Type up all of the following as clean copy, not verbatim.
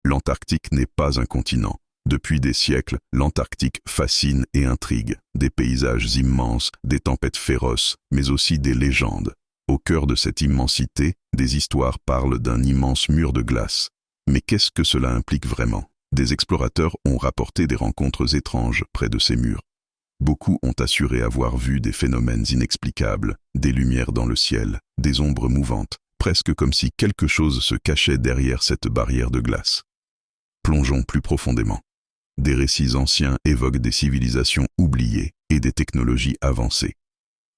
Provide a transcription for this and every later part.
L'Antarctique n'est pas un continent. Depuis des siècles, l'Antarctique fascine et intrigue. Des paysages immenses, des tempêtes féroces, mais aussi des légendes. Au cœur de cette immensité, des histoires parlent d'un immense mur de glace. Mais qu'est-ce que cela implique vraiment? Des explorateurs ont rapporté des rencontres étranges près de ces murs. Beaucoup ont assuré avoir vu des phénomènes inexplicables, des lumières dans le ciel, des ombres mouvantes, presque comme si quelque chose se cachait derrière cette barrière de glace. Plongeons plus profondément. Des récits anciens évoquent des civilisations oubliées et des technologies avancées.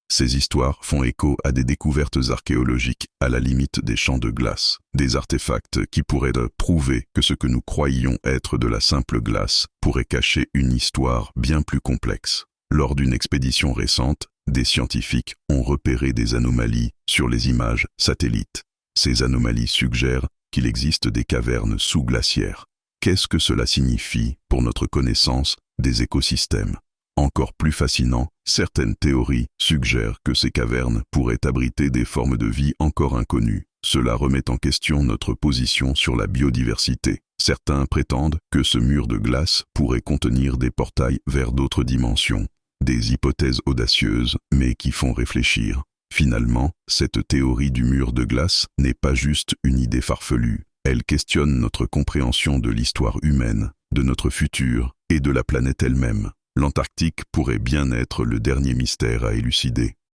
Ces histoires font écho à des découvertes archéologiques à la limite des champs de glace, des artefacts qui pourraient prouver que ce que nous croyions être de la simple glace pourrait cacher une histoire bien plus complexe. Lors d'une expédition récente, des scientifiques ont repéré des anomalies sur les images satellites. Ces anomalies suggèrent qu'il existe des cavernes sous-glaciaires. Qu'est-ce que cela signifie pour notre connaissance des écosystèmes? Encore plus fascinant, certaines théories suggèrent que ces cavernes pourraient abriter des formes de vie encore inconnues. Cela remet en question notre position sur la biodiversité. Certains prétendent que ce mur de glace pourrait contenir des portails vers d'autres dimensions. Des hypothèses audacieuses, mais qui font réfléchir. Finalement, cette théorie du mur de glace n'est pas juste une idée farfelue. Elle questionne notre compréhension de l'histoire humaine, de notre futur et de la planète elle-même. L'Antarctique pourrait bien être le dernier mystère à élucider.